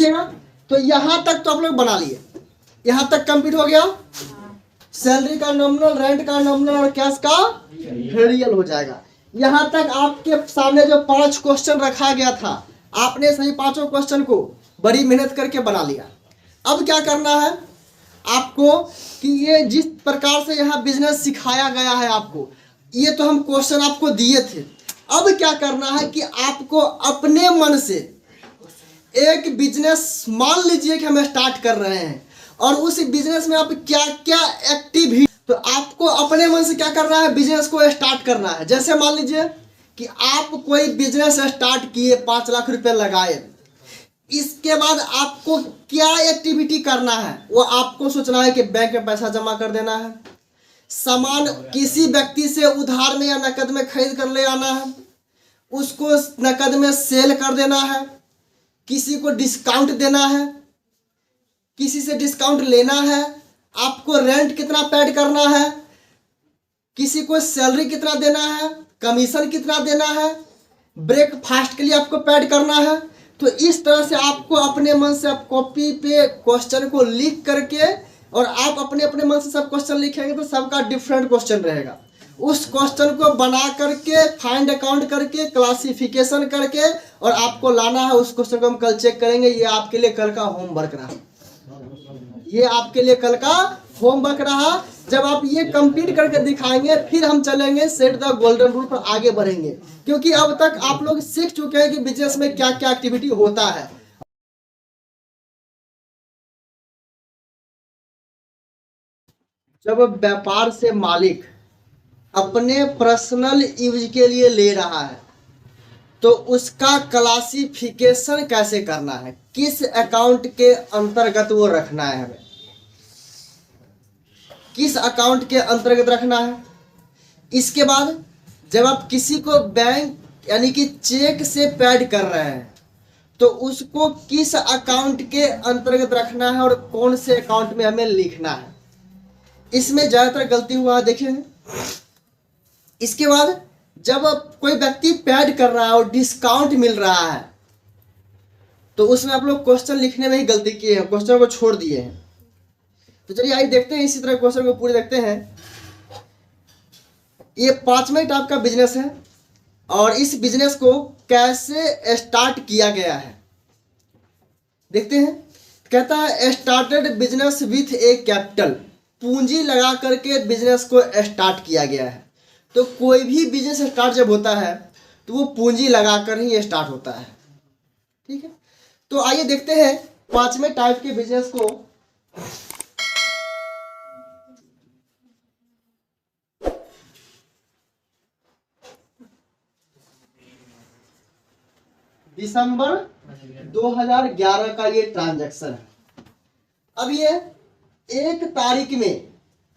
तो यहाँ तक तो आप लोग बना लिए, यहाँ तक कंप्लीट हो गया। सैलरी का नॉमिनल, रेंट का नॉमिनल और कैश का रियल हो जाएगा। यहाँ तक आपके सामने जो 5 क्वेश्चन रखा गया था, आपने सही 5 क्वेश्चन को बड़ी मेहनत करके बना लिया। अब क्या करना है आपको कि ये जिस प्रकार से यहाँ बिजनेस सिखाया गया है आपको, ये तो हम क्वेश्चन आपको दिए थे। अब क्या करना है कि आपको अपने मन से एक बिजनेस, मान लीजिए कि हम स्टार्ट कर रहे हैं और उस बिजनेस में आप क्या क्या एक्टिविटी, तो आपको अपने मन से क्या करना है, बिजनेस को स्टार्ट करना है। जैसे मान लीजिए कि आप कोई बिजनेस स्टार्ट किए, 5 लाख रुपए लगाए, इसके बाद आपको क्या एक्टिविटी करना है, वो आपको सोचना है कि बैंक में पैसा जमा कर देना है, सामान किसी व्यक्ति से उधार में या नकद में खरीद कर ले आना है, उसको नकद में सेल कर देना है, किसी को डिस्काउंट देना है, किसी से डिस्काउंट लेना है, आपको रेंट कितना पेड करना है, किसी को सैलरी कितना देना है, कमीशन कितना देना है, ब्रेकफास्ट के लिए आपको पेड करना है। तो इस तरह से आपको अपने मन से आप कॉपी पे क्वेश्चन को लिख करके, और आप अपने अपने मन से सब क्वेश्चन लिखेंगे तो सबका डिफरेंट क्वेश्चन रहेगा। उस क्वेश्चन को बना करके, फाइंड अकाउंट करके, क्लासिफिकेशन करके, और आपको लाना है। उस क्वेश्चन को हम कल चेक करेंगे। ये आपके लिए कल का होमवर्क रहा, ये आपके लिए कल का होमवर्क रहा। जब आप ये कंप्लीट करके दिखाएंगे, फिर हम चलेंगे सेट द गोल्डन रूल पर आगे बढ़ेंगे, क्योंकि अब तक आप लोग सीख चुके हैं कि बिजनेस में क्या क्या एक्टिविटी होता है। जब व्यापार से मालिक अपने पर्सनल यूज के लिए ले रहा है, तो उसका क्लासिफिकेशन कैसे करना है, किस अकाउंट के अंतर्गत वो रखना है, हमें किस अकाउंट के अंतर्गत रखना है। इसके बाद जब आप किसी को बैंक यानी कि चेक से पेड कर रहे हैं, तो उसको किस अकाउंट के अंतर्गत रखना है और कौन से अकाउंट में हमें लिखना है। इसमें ज़्यादातर गलती हुआ देखिए। इसके बाद जब कोई व्यक्ति पेड कर रहा है और डिस्काउंट मिल रहा है, तो उसमें आप लोग क्वेश्चन लिखने में ही गलती किए हैं, क्वेश्चन को छोड़ दिए हैं। तो चलिए आइए देखते हैं, इसी तरह क्वेश्चन को पूरे देखते हैं। ये 5वें टाइप का बिजनेस है, और इस बिजनेस को कैसे स्टार्ट किया गया है देखते हैं। कहता है started business with A capital, पूंजी लगा करके बिजनेस को स्टार्ट किया गया है। तो कोई भी बिजनेस स्टार्ट जब होता है तो वो पूंजी लगाकर ही स्टार्ट होता है, ठीक है। तो आइए देखते हैं 5वें टाइप के बिजनेस को। दिसंबर 2011 का ये ट्रांजैक्शन है। अब ये 1 तारीख में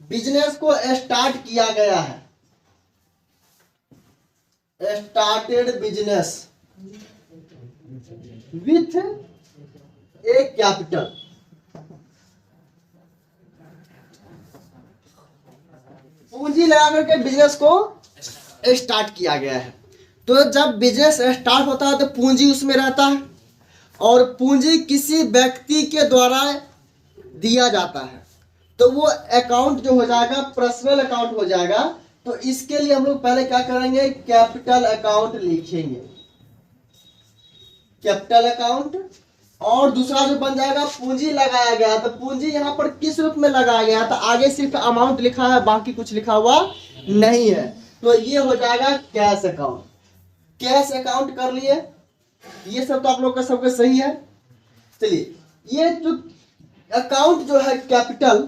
बिजनेस को स्टार्ट किया गया है, started business with A capital. पूंजी लगा करके बिजनेस को स्टार्ट किया गया है। तो जब बिजनेस स्टार्ट होता है तो पूंजी उसमें रहता है, और पूंजी किसी व्यक्ति के द्वारा दिया जाता है, तो वो अकाउंट जो हो जाएगा पर्सनल अकाउंट हो जाएगा। तो इसके लिए हम लोग पहले क्या करेंगे, कैपिटल अकाउंट लिखेंगे, कैपिटल अकाउंट। और दूसरा जो बन जाएगा पूंजी लगाया गया, तो पूंजी यहाँ पर किस रूप में लगाया गया, तो आगे सिर्फ अमाउंट लिखा है, बाकी कुछ लिखा हुआ नहीं है। तो ये हो जाएगा कैश अकाउंट। कैश अकाउंट कर लिए, ये सब तो आप लोग का सबका सही है। चलिए, ये जो अकाउंट जो है कैपिटल,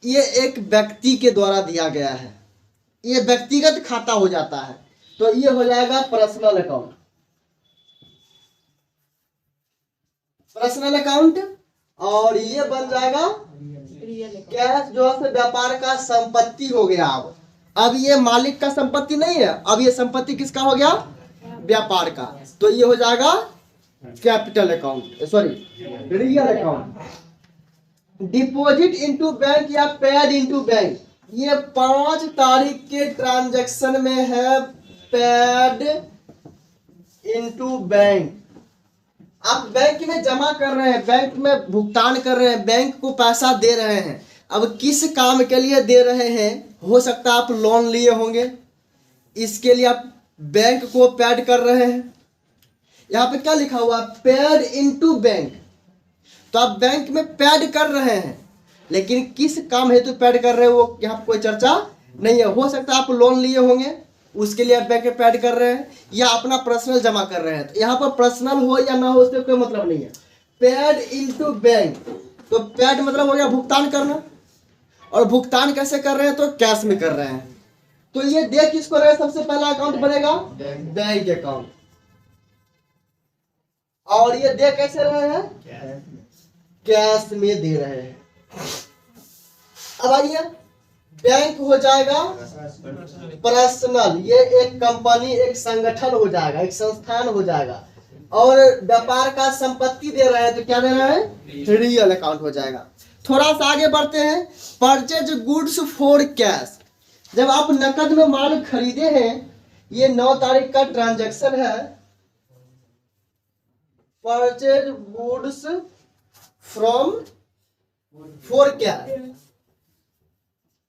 ये एक व्यक्ति के द्वारा दिया गया है, ये व्यक्तिगत खाता हो जाता है। तो ये हो जाएगा पर्सनल अकाउंट, पर्सनल अकाउंट। और ये बन जाएगा कैश, जो है व्यापार का संपत्ति हो गया। अब ये मालिक का संपत्ति नहीं है, अब ये संपत्ति किसका हो गया, व्यापार का। तो ये हो जाएगा capital account, sorry real account. Deposit into bank या पेड इनटू बैंक, ये 5 तारीख के ट्रांजैक्शन में है, पेड इनटू बैंक। आप बैंक में जमा कर रहे हैं, बैंक में भुगतान कर रहे हैं, बैंक को पैसा दे रहे हैं। अब किस काम के लिए दे रहे हैं? हो सकता है आप लोन लिए होंगे, इसके लिए आप बैंक को पेड कर रहे हैं। यहाँ पे क्या लिखा हुआ? Paid into bank. तो आप बैंक में पेड कर रहे हैं, लेकिन किस काम हेतु पेड कर रहे हैं वो यहाँ पे कोई चर्चा नहीं है। हो सकता है आप लोन लिए होंगे, उसके लिए आप बैंक में पेड कर रहे हैं, या अपना पर्सनल जमा कर रहे हैं। तो यहाँ पर पर्सनल हो या ना हो उससे कोई मतलब नहीं है। पेड इनटू बैंक, तो पेड मतलब हो गया भुगतान करना, और भुगतान कैसे कर रहे हैं? तो कैश में कर रहे हैं। तो ये दे किसको रहे? सबसे पहला अकाउंट बनेगा बैंक अकाउंट। और ये दे कैसे रहे हैं? कैश में दे रहे हैं। अब आइए, बैंक हो जाएगा पर्सनल, ये एक कंपनी, एक संगठन हो जाएगा, एक संस्थान हो जाएगा। और व्यापार का संपत्ति दे रहे हैं तो क्या दे रहे हैं? रियल अकाउंट हो जाएगा। थोड़ा सा आगे बढ़ते हैं। परचेज गुड्स फॉर कैश, जब आप नकद में माल खरीदे हैं, ये 9 तारीख का ट्रांजैक्शन है। Purchase goods from for cash,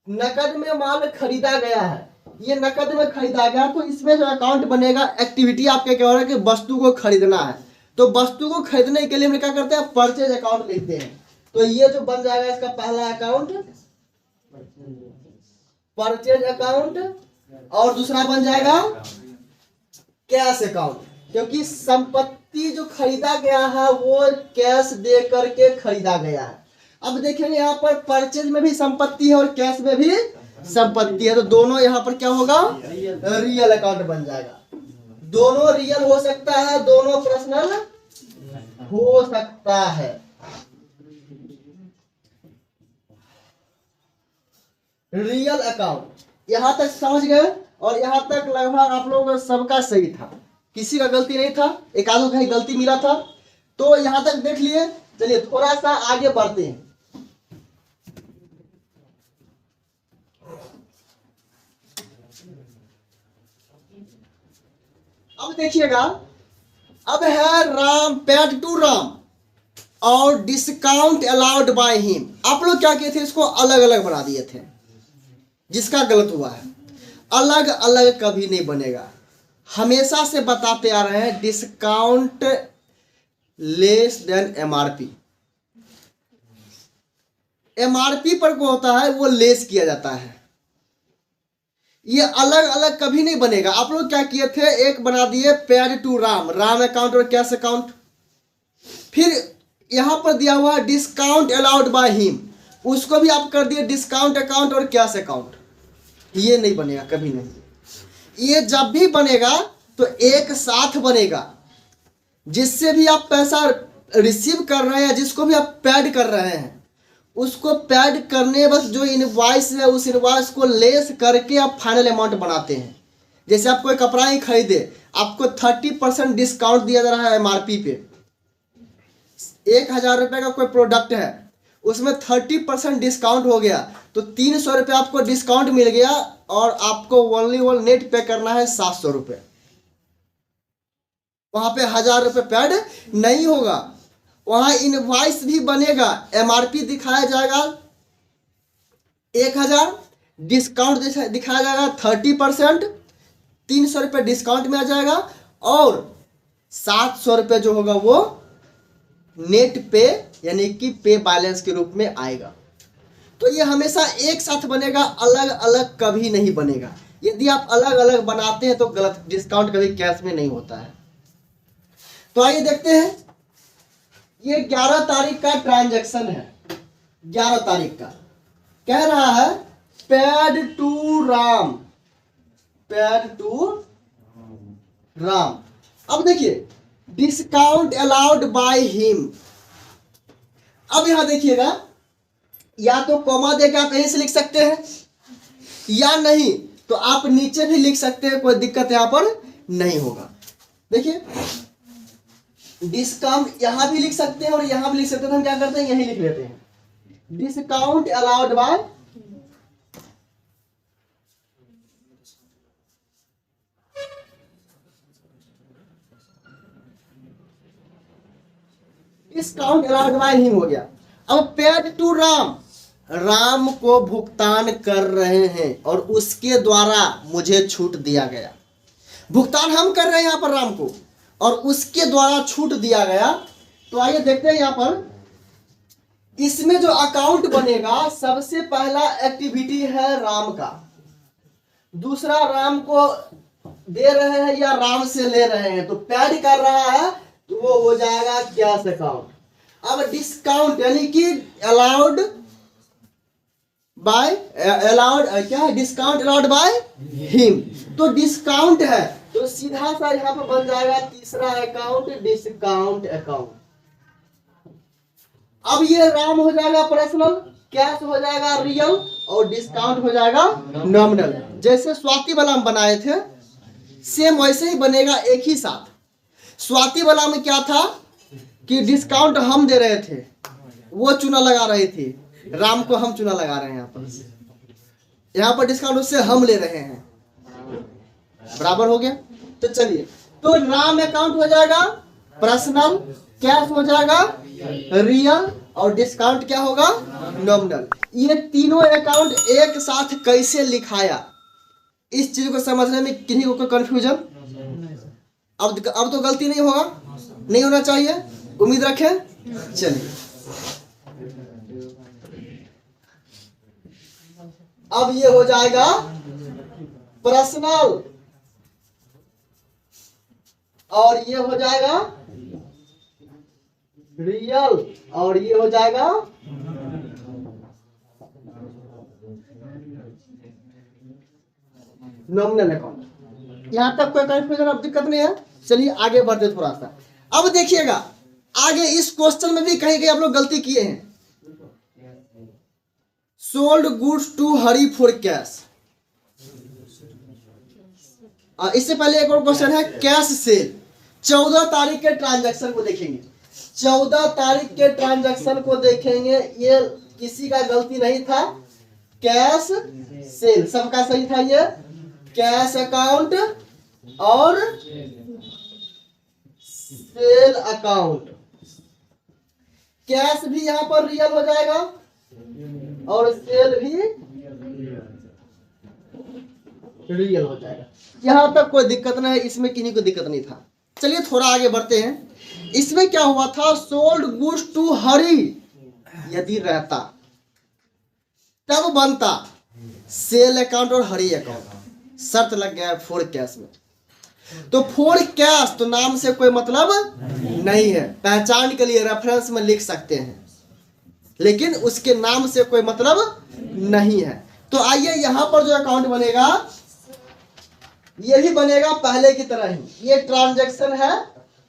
नकद में माल खरीदा गया है, ये नकद में खरीदा गया, तो इसमें जो अकाउंट बनेगा, एक्टिविटी आपके क्या हो रहा है कि वस्तु को खरीदना है। तो वस्तु को खरीदने के लिए हम क्या करते हैं? परचेज अकाउंट लिखते हैं। तो ये जो बन जाएगा इसका पहला अकाउंट परचेज अकाउंट, और दूसरा बन जाएगा कैश अकाउंट, क्योंकि संपत्ति जो खरीदा गया है वो कैश दे करके खरीदा गया है। अब देखेंगे यहाँ पर परचेज में भी संपत्ति है और कैश में भी संपत्ति है, तो दोनों यहाँ पर क्या होगा? रियल अकाउंट बन जाएगा। दोनों रियल हो सकता है, दोनों पर्सनल हो सकता है। रियल अकाउंट यहां तक समझ गए, और यहां तक लगभग आप लोगों का सबका सही था, किसी का गलती नहीं था, एक आधो का ही गलती मिला था। तो यहां तक देख लिए। चलिए थोड़ा सा आगे बढ़ते हैं। अब देखिएगा, अब है राम, पेड टू राम और डिस्काउंट अलाउड बाय हिम। आप लोग क्या किए थे? इसको अलग अलग बना दिए थे, जिसका गलत हुआ है। अलग अलग कभी नहीं बनेगा, हमेशा से बताते आ रहे हैं discount less than MRP. MRP पर को होता है वो लेस किया जाता है, ये अलग अलग कभी नहीं बनेगा। आप लोग क्या किए थे? एक बना दिए paid to Ram, Ram account और कैश अकाउंट। फिर यहां पर दिया हुआ है डिस्काउंट अलाउड बाय हिम, उसको भी आप कर दिए डिस्काउंट अकाउंट और कैश अकाउंट। ये नहीं बनेगा कभी नहीं। ये जब भी बनेगा तो एक साथ बनेगा, जिससे भी आप पैसा रिसीव कर रहे हैं, जिसको भी आप पेड कर रहे हैं, उसको पेड करने बस जो इनवॉइस है उस इनवॉइस को लेस करके आप फाइनल अमाउंट बनाते हैं। जैसे आप कोई कपड़ा ही खरीदे, आपको 30% डिस्काउंट दिया जा रहा है एमआरपी पे। 1000 रुपये का कोई प्रोडक्ट है, उसमें 30% डिस्काउंट हो गया, तो 300 रुपये आपको डिस्काउंट मिल गया, और आपको ओनली नेट पे करना है 700 रुपये। वहां पे 1000 रुपये पेड नहीं होगा, वहां इनवॉइस भी बनेगा, एमआरपी दिखाया जाएगा 1000, डिस्काउंट दिखाया जाएगा 30%, 300 रुपये डिस्काउंट में आ जाएगा, और 700 रुपये जो होगा वो नेट पे यानी कि पे बैलेंस के रूप में आएगा। तो ये हमेशा एक साथ बनेगा, अलग अलग कभी नहीं बनेगा। यदि आप अलग अलग बनाते हैं तो गलत, डिस्काउंट कभी कैश में नहीं होता है। तो आइए देखते हैं, ये 11 तारीख का ट्रांजैक्शन है। 11 तारीख का कह रहा है paid to Ram, paid to Ram. अब देखिए डिस्काउंट अलाउड बाय हिम। अब यहां देखिएगा, या तो कॉमा देकर आप यहीं से लिख सकते हैं, या नहीं तो आप नीचे भी लिख सकते हैं, कोई दिक्कत यहां पर नहीं होगा। देखिए डिस्काउंट यहां भी लिख सकते हैं और यहां भी लिख सकते हैं, तो हम क्या करते हैं यहीं लिख लेते हैं, discount allowed by discount allowed by him हो गया। अब पेड टू राम, राम को भुगतान कर रहे हैं और उसके द्वारा मुझे छूट दिया गया। भुगतान हम कर रहे हैं यहाँ पर राम को और उसके द्वारा छूट दिया गया। तो आइए देखते हैं यहाँ पर इसमें जो अकाउंट बनेगा, सबसे पहला एक्टिविटी है राम का, दूसरा राम को दे रहे हैं या राम से ले रहे हैं, तो पेड कर रहा है तो वो हो जाएगा कैश अकाउंट। अब डिस्काउंट यानी कि अलाउड बाय क्या है, डिस्काउंट अलाउड बाय हिम, तो डिस्काउंट है तो सीधा सा यहाँ पर बन जाएगा तीसरा अकाउंट, डिस्काउंट अकाउंट। अब ये राम हो जाएगा पर्सनल, कैश हो जाएगा रियल और डिस्काउंट हो जाएगा नॉमिनल। जैसे स्वाति वाला हम बनाए थे सेम वैसे ही बनेगा एक ही साथ। स्वाति वाला में क्या था कि डिस्काउंट हम दे रहे थे, वो चूना लगा रही थी, राम को हम चूना लगा रहे हैं। यहाँ पर डिस्काउंट उससे हम ले रहे हैं, बराबर हो गया। तो चलिए, तो राम अकाउंट हो जाएगा पर्सनल, कैश हो जाएगा रियल और डिस्काउंट क्या होगा नॉमिनल। ये तीनों अकाउंट एक साथ कैसे लिखाया, इस चीज को समझने में किन्हीं को कंफ्यूजन? अब तो गलती नहीं होगा, नहीं होना चाहिए, उम्मीद रखें। चलिए, अब ये हो जाएगा पर्सनल और ये हो जाएगा रियल और ये हो जाएगा नॉमिनल अकाउंट। यहां तक कोई कंफ्यूजन अब दिक्कत नहीं है। चलिए आगे बढ़ते थोड़ा सा। अब देखिएगा आगे इस क्वेश्चन में भी कहीं कहीं आप लोग गलती किए हैं। Sold goods to Hari for cash, इससे पहले एक और क्वेश्चन है कैश सेल। 14 तारीख के ट्रांजैक्शन को देखेंगे, 14 तारीख के ट्रांजैक्शन को देखेंगे। ये किसी का गलती नहीं था, कैश सेल सबका सही था। ये कैश अकाउंट और सेल अकाउंट, कैश भी यहां पर रियल हो जाएगा और सेल भी रियल हो जाएगा। यहां तक कोई दिक्कत नहीं है, इसमें किन्हीं को दिक्कत नहीं था। चलिए थोड़ा आगे बढ़ते हैं। इसमें क्या हुआ था, सोल्ड गुड्स टू हरी यदि रहता तब बनता सेल अकाउंट और हरी अकाउंट। शर्त लग गया फॉर कैश में, तो फॉर कैश तो नाम से कोई मतलब नहीं है, पहचान के लिए रेफरेंस में लिख सकते हैं, लेकिन उसके नाम से कोई मतलब नहीं है। तो आइए यहां पर जो अकाउंट बनेगा ये भी बनेगा पहले की तरह ही। ये ट्रांजैक्शन है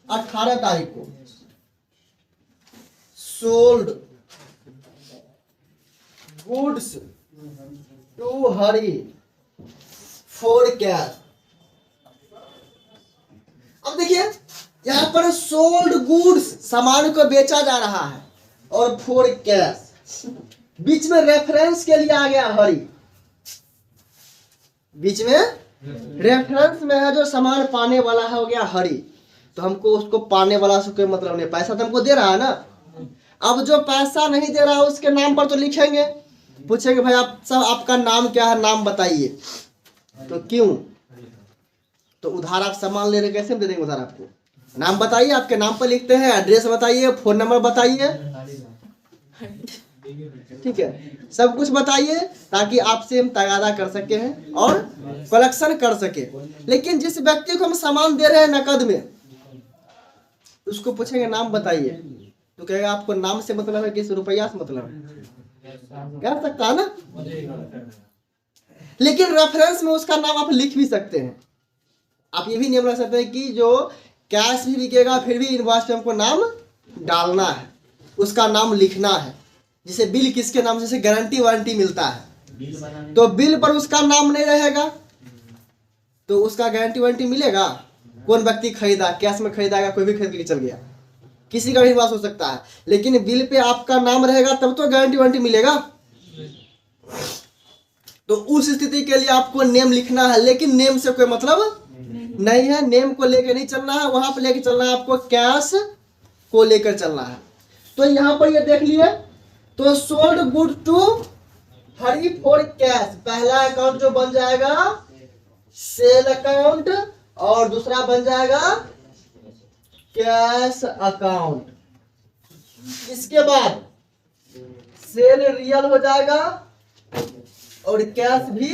18 तारीख को, sold goods to Hari for cash. अब देखिए यहां पर सोल्ड गुड्स सामान को बेचा जा रहा है और फॉर कैश, बीच में रेफरेंस के लिए आ गया हरी, बीच में रेफरेंस में है जो सामान पाने वाला है हो गया हरी, तो हमको उसको पाने वाला से कोई मतलब नहीं, पैसा तो हमको दे रहा है ना। अब जो पैसा नहीं दे रहा है उसके नाम पर तो लिखेंगे, पूछेंगे भाई आप सब आपका नाम क्या है, नाम बताइए, तो क्यों, तो उधार आप सामान ले रहे कैसे दे देंगे उधार, आपको नाम बताइए, आपके नाम पर लिखते हैं, एड्रेस बताइए, फोन नंबर बताइए, ठीक है, सब कुछ बताइए ताकि आपसे हम तगादा कर सके हैं और कलेक्शन कर सके। लेकिन जिस व्यक्ति को हम सामान दे रहे हैं नकद में, उसको पूछेंगे नाम बताइए, तो कहेगा आपको नाम से मतलब है, किस रुपया से मतलब है, कह सकता है ना। लेकिन रेफरेंस में उसका नाम आप लिख भी सकते हैं। आप ये भी नियम रख सकते हैं कि जो कैश भी बिकेगा फिर भी इनवॉइस पे हमको नाम डालना है, उसका नाम लिखना है। जिसे बिल किसके नाम से गारंटी वारंटी मिलता है, तो बिल पर उसका नाम नहीं रहेगा तो उसका गारंटी वारंटी मिलेगा। कौन व्यक्ति खरीदा, कैश में खरीदागा, कोई भी खरीद के चल गया, किसी का भी विश्वास हो सकता है, लेकिन बिल पे आपका नाम रहेगा तब तो गारंटी वारंटी मिलेगा। तो उस स्थिति के लिए आपको नेम लिखना है, लेकिन नेम से कोई मतलब नहीं है, नेम को लेकर नहीं चलना है, वहां पर लेकर चलना है आपको, कैश को लेकर चलना है। तो यहाँ पर ये देख लिए, तो sold good to Hari for cash, पहला अकाउंट जो बन जाएगा सेल अकाउंट और दूसरा बन जाएगा कैश अकाउंट। इसके बाद सेल रियल हो जाएगा और कैश भी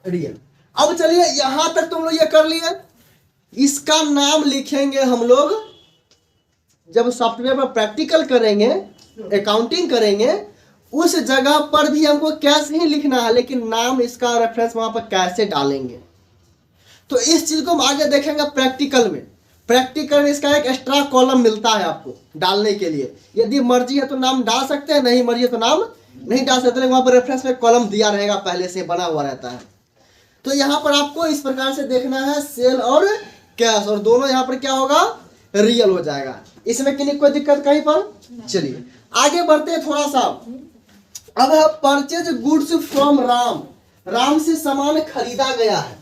रियल। अब चलिए यहां तक तुम लोग ये कर लिए, इसका नाम लिखेंगे हम लोग जब सॉफ्टवेयर पर प्रैक्टिकल करेंगे, अकाउंटिंग करेंगे, उस जगह पर भी हमको कैश ही लिखना है, लेकिन नाम इसका रेफरेंस वहां पर कैसे डालेंगे। तो इस चीज को हम आगे देखेंगे प्रैक्टिकल में। प्रैक्टिकल में इसका एक एक्स्ट्रा कॉलम मिलता है आपको डालने के लिए, यदि मर्जी है तो नाम डाल सकते हैं, नहीं मर्जी है तो नाम नहीं डाल सकते, वहां पर रेफरेंस में कॉलम दिया रहेगा, पहले से बना हुआ रहता है। तो यहाँ पर आपको इस प्रकार से देखना है सेल और कैश, और दोनों यहाँ पर क्या होगा रियल हो जाएगा। इसमें किन्हीं कोई दिक्कत कहीं पर। चलिए आगे बढ़ते हैं थोड़ा सा। अब है purchase goods from Ram, Ram से सामान खरीदा गया है।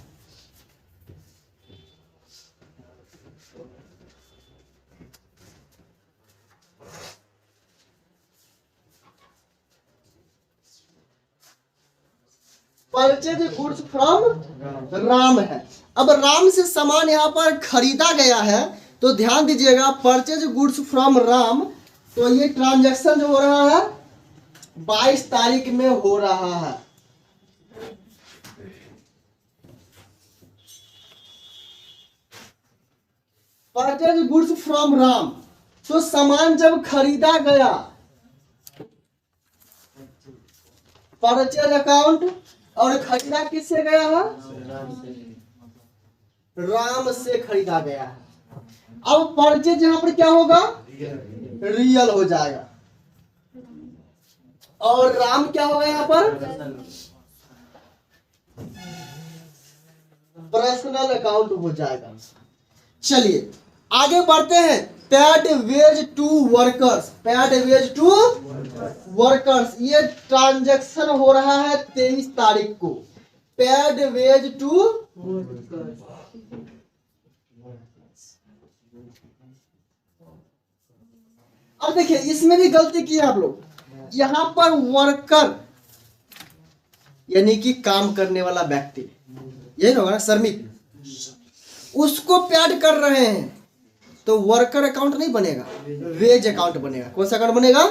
परचेज गुड्स फ्रॉम राम है। अब राम से सामान यहाँ पर खरीदा गया है, तो ध्यान दीजिएगा परचेज गुड्स फ्रॉम राम, तो ये ट्रांजैक्शन जो हो रहा है 22 तारीख में हो रहा है। परचेज गुड्स फ्रॉम राम, तो सामान जब खरीदा गया, परचेज अकाउंट, और खरीदा किससे गया है राम से खरीदा गया है। अब परचेज यहां पर क्या होगा रियल हो जाएगा, और राम क्या होगा यहाँ पर पर्सनल अकाउंट हो जाएगा। चलिए आगे बढ़ते हैं। Paid wage to workers, paid wage to workers, ये ट्रांजैक्शन हो रहा है 23 तारीख को। पेड वेज टू, अब देखिए इसमें भी गलती की है आप लोग। यहां पर वर्कर यानी कि काम करने वाला व्यक्ति, यही होगा ना श्रमिक, उसको पेड कर रहे हैं, तो वर्कर अकाउंट नहीं बनेगा, वेज अकाउंट बनेगा। कौन सा अकाउंट बनेगा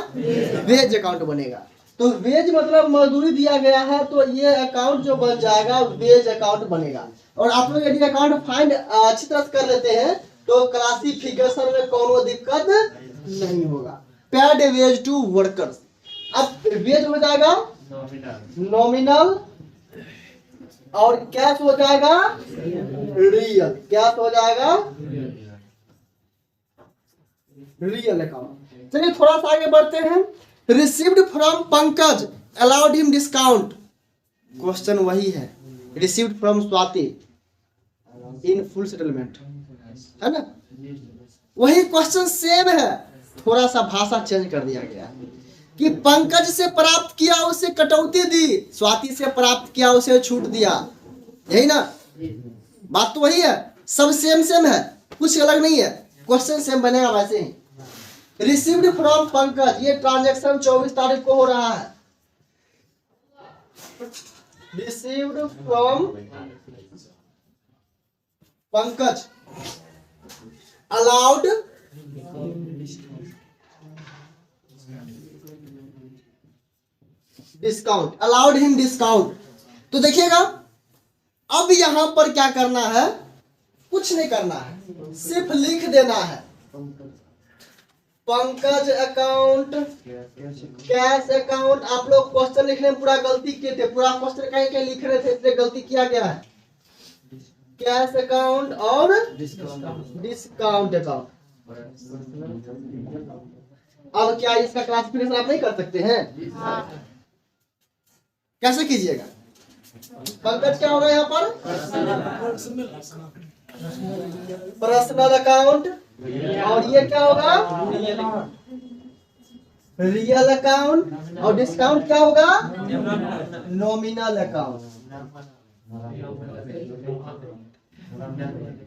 वेज अकाउंट बनेगा। तो वेज मतलब मजदूरी दिया गया है, तो ये अकाउंट जो बन जाएगा वेज अकाउंट बनेगा। और आप लोग यदि अकाउंट फाइंड अच्छी तरह से कर लेते हैं तो क्लासिफिकेशन में कोनो दिक्कत नहीं होगा। पेड वेज टू वर्कर्स, अब वेज हो जाएगा नॉमिनल और कैश हो जाएगा रियल, कैश हो जाएगा रियल अकाउंट। चलिए थोड़ा सा आगे बढ़ते हैं। Received from Pankaj allowed him discount, question वही है। Received from Swati in full settlement, है ना, वही क्वेश्चन सेम है, थोड़ा सा भाषा चेंज कर दिया गया कि पंकज से प्राप्त किया उसे कटौती दी, स्वाति से प्राप्त किया उसे छूट दिया, यही ना, बात तो वही है, सब सेम सेम है, कुछ अलग नहीं है, क्वेश्चन सेम बनेगा वैसे ही। रिसीव्ड फ्रॉम पंकज, ये ट्रांजैक्शन 24 तारीख को हो रहा है। Received from Pankaj allowed discount, allowed him discount. तो देखिएगा अब यहां पर क्या करना है, कुछ नहीं करना है, सिर्फ लिख देना है पंकज अकाउंट कैश अकाउंट। आप लोग क्वेश्चन लिखने में पूरा गलती किए थे, पूरा क्वेश्चन कहीं कहीं लिख रहे थे, इसलिए गलती किया गया है। कैश अकाउंट और डिस्काउंट अकाउंट। अब क्या इसका क्लासिफिकेशन आप नहीं कर सकते हैं? कैसे कीजिएगा? पंकज क्या होगा यहाँ पर पर्सनल अकाउंट, और ये क्या होगा रियल अकाउंट, और डिस्काउंट क्या होगा नॉमिनल अकाउंट।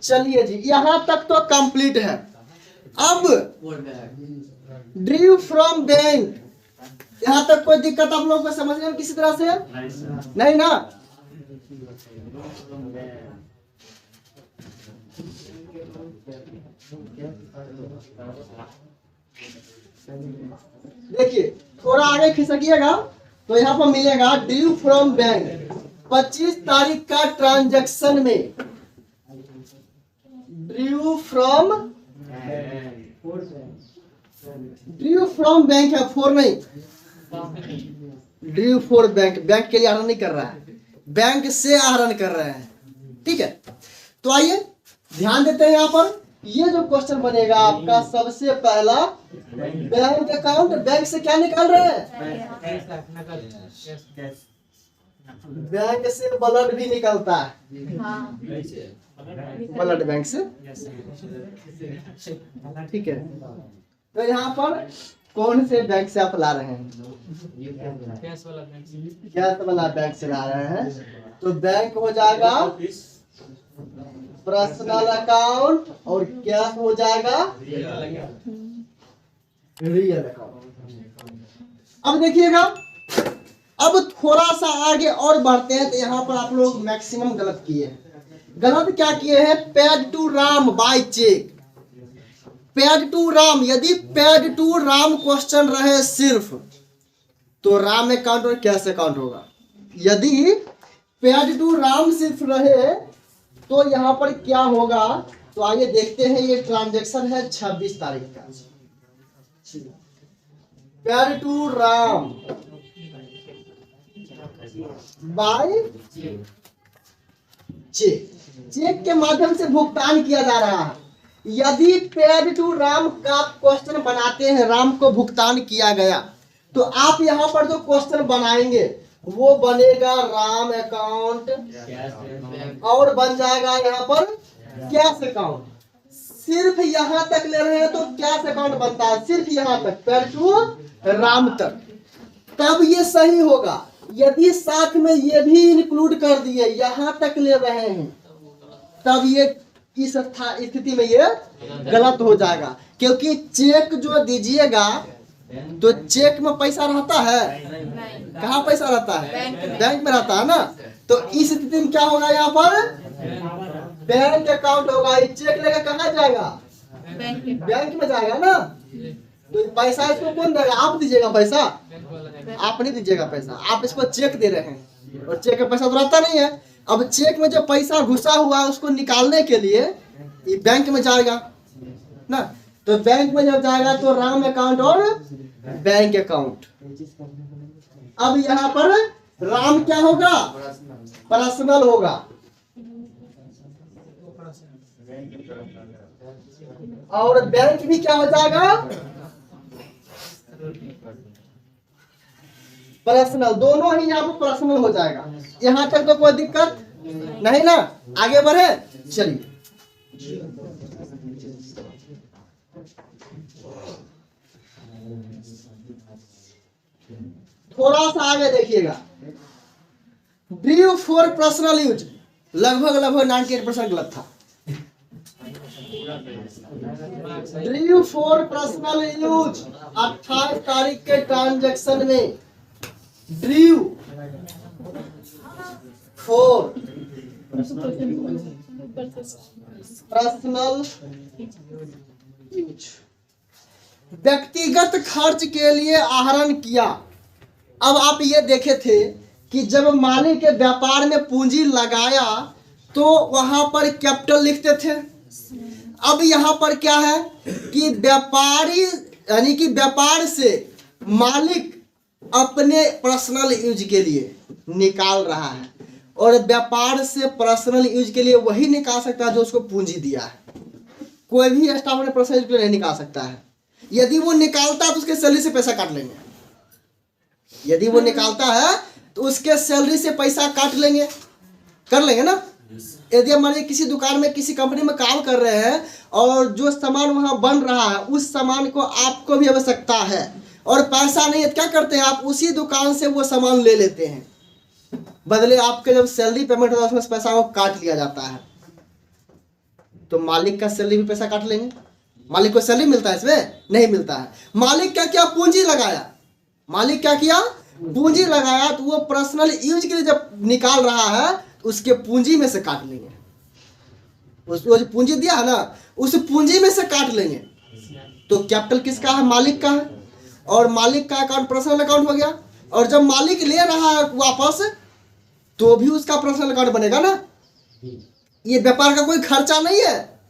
चलिए जी यहां तक तो कंप्लीट है। अब ड्यू फ्रॉम बैंक, यहां तक कोई दिक्कत आप लोगों को समझने में किसी तरह से नहीं ना? देखिए थोड़ा आगे खिसकिएगा तो यहाँ पर मिलेगा ड्यू फ्रॉम बैंक, 25 तारीख का ट्रांजैक्शन में ड्यू फ्रॉम बैंक है, फोर नहीं, ड्यू फॉर बैंक, बैंक के लिए आहरण नहीं कर रहा है, बैंक से आहरण कर रहे हैं। ठीक है, तो आइए ध्यान देते हैं यहाँ पर। ये जो क्वेश्चन बनेगा आपका, सबसे पहला बैंक अकाउंट, बैंक से क्या निकाल रहे हैं? बैंक से ब्लड भी निकलता है, ब्लड बैंक से। ठीक है, तो यहाँ पर कौन से बैंक से आप ला रहे हैं? गैस वाला बैंक से ला रहे हैं, तो बैंक हो जाएगा पर्सनल अकाउंट और क्या हो जाएगा? Real account. अब देखिएगा, अब थोड़ा सा आगे और बढ़ते हैं तो यहाँ पर आप लोग मैक्सिमम गलत किए हैं। गलत क्या किए हैं? Paid to Ram by cheque, paid to Ram. यदि पेड टू राम क्वेश्चन रहे सिर्फ, तो राम अकाउंट और कैश अकाउंट होगा। यदि पेड टू राम सिर्फ रहे तो यहाँ पर क्या होगा? तो आइए देखते हैं। ये ट्रांजैक्शन है 26 तारीख का, paid to Ram by cheque, cheque के माध्यम से भुगतान किया जा रहा है। यदि पेड टू राम का क्वेश्चन बनाते हैं, राम को भुगतान किया गया, तो आप यहाँ पर जो क्वेश्चन बनाएंगे वो बनेगा राम अकाउंट और बन जाएगा यहाँ पर कैश अकाउंट। सिर्फ यहाँ तक ले रहे हैं तो कैश अकाउंट बनता है, सिर्फ यहाँ तक, पेड टू राम तक, तब ये सही होगा। यदि साथ में ये भी इंक्लूड कर दिए, यहाँ तक ले रहे हैं, तब ये इस स्थिति में ये गलत हो जाएगा। क्योंकि चेक जो दीजिएगा तो चेक में पैसा रहता है, कहाँ पैसा रहता है? बैंक में रहता है ना। तो इस स्थिति में क्या होगा? यहाँ पर बैंक अकाउंट होगा। ये चेक लेकर कहाँ जाएगा? बैंक में जाएगा ना। तो पैसा इसको कौन देगा? आप दीजिएगा पैसा? आप नहीं दीजिएगा पैसा, आप इसको चेक दे रहे हैं और चेक में पैसा तो रहता नहीं है। अब चेक में जो पैसा घुसा हुआ है उसको निकालने के लिए ये बैंक में जाएगा ना। तो बैंक में जब जाएगा तो राम अकाउंट और बैंक अकाउंट। अब यहाँ पर राम क्या होगा? पर्सनल होगा, और बैंक भी क्या हो जाएगा? पर्सनल। दोनों ही यहाँ पर पर्सनल हो जाएगा। यहाँ तक तो कोई दिक्कत नहीं ना। आगे बढ़े, चलिए। थोड़ा सा आगे देखिएगा। ड्यू फॉर पर्सनल यूज, लगभग 98% गलत था। ड्यू फॉर पर्सनल यूज 28 तारीख के ट्रांजैक्शन में ड्यू फॉर पर्सनल यूज, व्यक्तिगत खर्च के लिए आहरण किया। अब आप ये देखे थे कि जब मालिक के व्यापार में पूंजी लगाया तो वहां पर कैपिटल लिखते थे। अब यहाँ पर क्या है कि व्यापारी यानी कि व्यापार से मालिक अपने पर्सनल यूज के लिए निकाल रहा है, और व्यापार से पर्सनल यूज के लिए वही निकाल सकता है जो उसको पूंजी दिया है। कोई भी स्टाफ अपने पर्सनल यूज के लिए नहीं निकाल सकता है। यदि वो निकालता है तो उसके सैलरी से पैसा काट लेंगे। यदि वो निकालता है तो उसके सैलरी से पैसा काट लेंगे, कर लेंगे ना। यदि हमारे किसी दुकान में किसी कंपनी में काम कर रहे हैं और जो सामान वहां बन रहा है उस सामान को आपको भी आवश्यकता है और पैसा नहीं है, क्या करते हैं आप? उसी दुकान से वो सामान ले लेते हैं, बदले आपके जब सैलरी पेमेंट होता है उसमें पैसा को काट लिया जाता है। तो मालिक का सैलरी भी पैसा काट लेंगे, मालिक को सैलरी मिलता है इसमें? नहीं मिलता है। मालिक क्या किया? पूंजी लगाया। मालिक क्या किया? पूंजी लगाया। तो वो पर्सनल यूज के लिए जब निकाल रहा है तो उसके पूंजी में से काट लेंगे। उसको जो पूंजी दिया है ना, उस पूंजी में से काट लेंगे। तो कैपिटल किसका है? मालिक का है। और मालिक का अकाउंट पर्सनल अकाउंट हो गया। और जब मालिक ले रहा है वापस तो भी उसका पर्सनल अकाउंट बनेगा ना। ये व्यापार का कोई खर्चा नहीं है।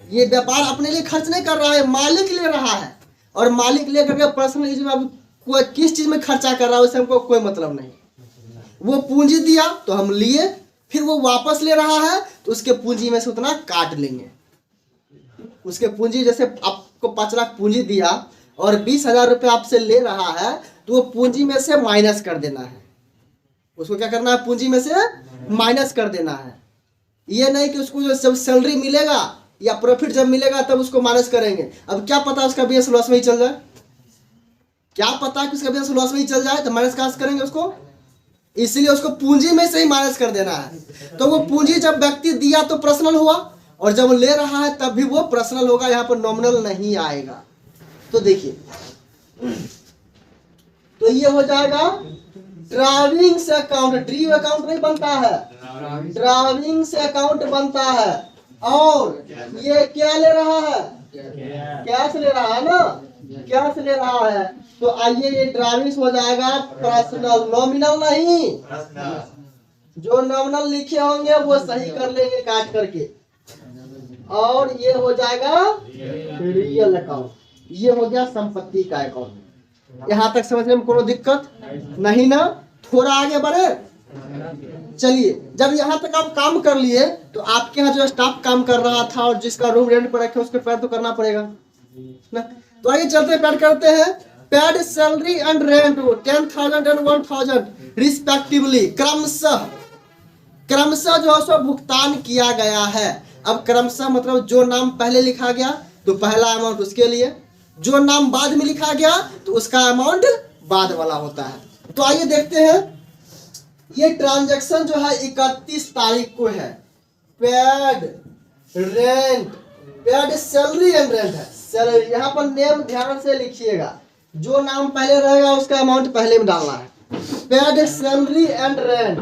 ये व्यापार अपने लिए खर्च नहीं कर रहा है, मालिक ले रहा है। और मालिक लेकर के पर्सनल यूज में अब कोई किस चीज में खर्चा कर रहा है उससे हमको कोई मतलब नहीं। वो पूंजी दिया तो हम लिए, फिर वो वापस ले रहा है तो उसके पूंजी में से उतना काट लेंगे। उसके पूंजी, जैसे आपको 5 लाख पूंजी दिया और 20,000 रुपये आपसे ले रहा है तो वो पूंजी में से माइनस कर देना है। उसको क्या करना है? पूंजी में से माइनस कर देना है। ये नहीं कि उसको जब सैलरी मिलेगा या प्रॉफिट जब मिलेगा तब उसको माइनस करेंगे। अब क्या पता उसका बिजनेस लॉस में ही चल जाए, क्या पता कि उसका बिजनेस लॉस में ही चल जाए, तो माइनस कहाँ से करेंगे उसको? इसलिए उसको पूंजी में से ही माइनस कर देना है। तो वो पूंजी जब व्यक्ति दिया तो पर्सनल हुआ और जब ले रहा है तब भी वो पर्सनल होगा, यहाँ पर नॉमिनल नहीं आएगा। तो देखिए, तो ये हो जाएगा ड्राविंग्स अकाउंट। ड्रीव अकाउंट नहीं बनता है, ड्राविंग्स अकाउंट बनता है। और ये क्या ले रहा है? कैश ले रहा है ना, कैश ले रहा है। तो आइए ये ड्राविंग्स हो जाएगा पर्सनल, नॉमिनल नहीं। जो नॉमिनल लिखे होंगे वो सही कर लेंगे काट करके। और ये हो जाएगा रियल अकाउंट। ये हो गया संपत्ति का अकाउंट। यहाँ तक समझने में कोई दिक्कत नहीं ना? थोड़ा आगे बढ़े। चलिए, जब यहाँ तक आप काम कर लिए तो आपके यहाँ जो स्टाफ काम कर रहा था और जिसका रूम रेंट पर रखे उसके पेड तो करना पड़ेगा ना। तो आइए चलते पेड करते हैं। Paid salary and rent 10,000 and 1,000 respectively, क्रमशः जो है सो भुगतान किया गया है। अब क्रमशः मतलब जो नाम पहले लिखा गया तो पहला अमाउंट उसके लिए, जो नाम बाद में लिखा गया तो उसका अमाउंट बाद वाला होता है। तो आइए देखते हैं। ये ट्रांजैक्शन जो है 31 तारीख को है। Paid rent, paid salary and rent है। सैलरी, यहाँ पर नेम ध्यान से लिखिएगा, जो नाम पहले रहेगा उसका अमाउंट पहले में डालना है। Paid salary and rent,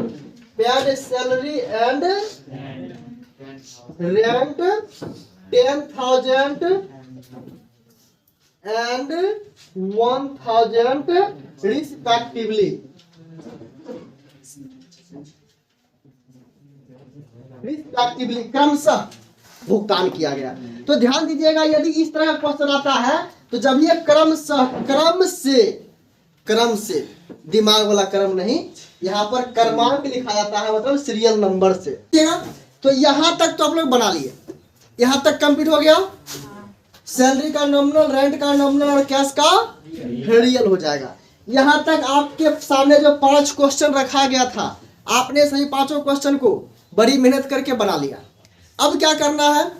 paid salary and rent 10,000 and 1,000 respectively, क्रमशः भुगतान किया गया। तो ध्यान दीजिएगा, यदि इस तरह का क्वेश्चन आता है तो जब ये क्रमशः, क्रम से दिमाग वाला क्रम नहीं, यहाँ पर क्रमांक लिखा जाता है, मतलब सीरियल नंबर से। तो यहाँ तक तो आप लोग बना लिए, यहाँ तक कंप्लीट हो गया। सैलरी का नॉमिनल, रेंट का नॉमिनल और कैश का रियल हो जाएगा। यहाँ तक आपके सामने जो 5 क्वेश्चन रखा गया था, आपने सही 5 क्वेश्चन को बड़ी मेहनत करके बना लिया। अब क्या करना है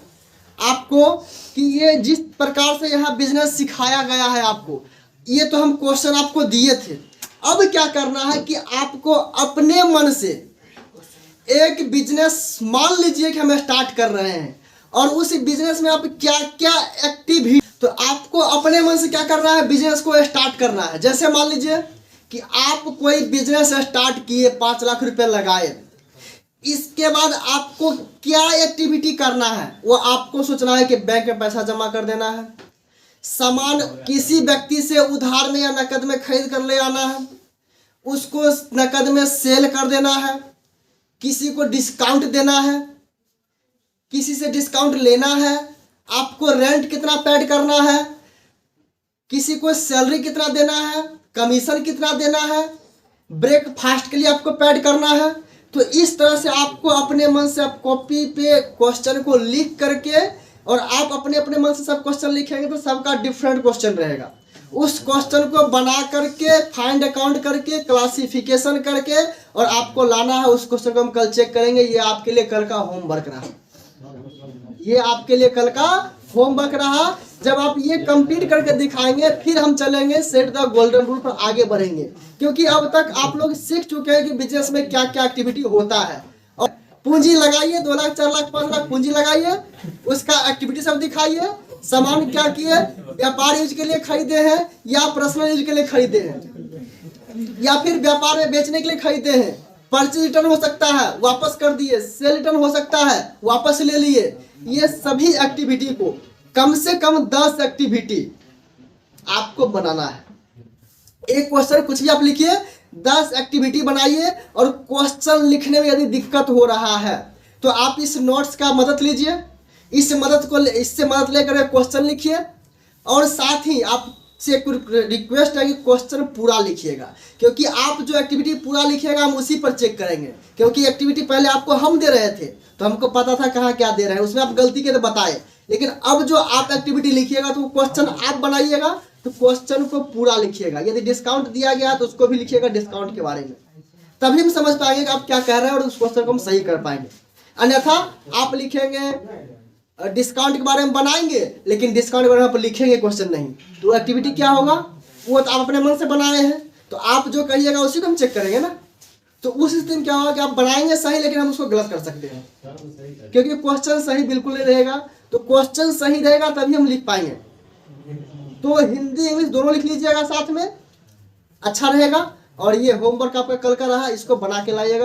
आपको कि ये जिस प्रकार से यहाँ बिजनेस सिखाया गया है आपको, ये तो हम क्वेश्चन आपको दिए थे। अब क्या करना है कि आपको अपने मन से एक बिजनेस, मान लीजिए कि हम स्टार्ट कर रहे हैं और उस बिजनेस में आप क्या क्या एक्टिविटी, तो आपको अपने मन से क्या करना है, बिजनेस को स्टार्ट करना है। जैसे मान लीजिए कि आप कोई बिजनेस स्टार्ट किए, 5 लाख रुपए लगाए, इसके बाद आपको क्या एक्टिविटी करना है, वो आपको सोचना है कि बैंक में पैसा जमा कर देना है, सामान किसी व्यक्ति से उधार में या नकद में खरीद कर ले आना है, उसको नकद में सेल कर देना है, किसी को डिस्काउंट देना है, किसी से डिस्काउंट लेना है, आपको रेंट कितना पेड करना है, किसी को सैलरी कितना देना है, कमीशन कितना देना है, ब्रेकफास्ट के लिए आपको पेड करना है। तो इस तरह से आपको अपने मन से आप कॉपी पे क्वेश्चन को लिख करके, और आप अपने अपने मन से सब क्वेश्चन लिखेंगे तो सबका डिफरेंट क्वेश्चन रहेगा। उस क्वेश्चन को बना करके, फाइंड अकाउंट करके, क्लासिफिकेशन करके, और आपको लाना है। उस क्वेश्चन को हम कल चेक करेंगे। ये आपके लिए कल का होमवर्क रहा, ये आपके लिए कल का होमवर्क रहा। जब आप ये कंप्लीट करके दिखाएंगे फिर हम चलेंगे सेट द गोल्डन रूल पर आगे बढ़ेंगे, क्योंकि अब तक आप लोग सीख चुके हैं कि बिजनेस में क्या क्या एक्टिविटी होता है। और पूंजी लगाइए, 2 लाख 4 लाख 5 लाख पूंजी लगाइए, उसका एक्टिविटी सब दिखाइए, सामान क्या किए, व्यापार यूज के लिए खरीदे हैं या पर्सनल यूज के लिए खरीदे हैं या फिर व्यापार में बेचने के लिए खरीदे हैं। परचेज रिटर्न हो सकता है, वापस कर दिए, सेल रिटर्न हो सकता है, वापस ले लिए। ये सभी एक्टिविटी को कम से कम 10 एक्टिविटी आपको बनाना है। एक क्वेश्चन कुछ भी आप लिखिए, 10 एक्टिविटी बनाइए। और क्वेश्चन लिखने में यदि दिक्कत हो रहा है तो आप इस नोट्स का मदद लीजिए, इससे मदद लेकर क्वेश्चन लिखिए। और साथ ही आपसे एक रिक्वेस्ट है कि क्वेश्चन पूरा लिखिएगा, क्योंकि आप जो एक्टिविटी पूरा लिखिएगा हम उसी पर चेक करेंगे। क्योंकि एक्टिविटी पहले आपको हम दे रहे थे तो हमको पता था कहाँ क्या दे रहे हैं, उसमें आप गलती के तो बताए, लेकिन अब जो आप एक्टिविटी लिखिएगा तो क्वेश्चन आप बनाइएगा तो क्वेश्चन को पूरा लिखिएगा। यदि डिस्काउंट दिया गया तो उसको भी लिखिएगा डिस्काउंट के बारे में, तभी हम समझ पाएंगे कि आप क्या कह रहे हैं और उस क्वेश्चन को हम सही कर पाएंगे। अन्यथा आप लिखेंगे डिस्काउंट के बारे में बनाएंगे लेकिन डिस्काउंट के बारे में आप लिखेंगे क्वेश्चन नहीं, तो एक्टिविटी क्या होगा, वो तो आप अपने मन से बनाए हैं, तो आप जो कहिएगा उसी को हम चेक करेंगे ना। तो उस स्थिति में क्या होगा कि आप बनाएंगे सही लेकिन हम उसको गलत कर सकते हैं, क्योंकि क्वेश्चन सही बिल्कुल नहीं रहेगा। तो क्वेश्चन सही रहेगा तभी हम लिख पाएंगे। तो हिंदी इंग्लिश दोनों लिख लीजिएगा साथ में, अच्छा रहेगा। और ये होमवर्क आपका कल का रहा, इसको बना के लाइएगा।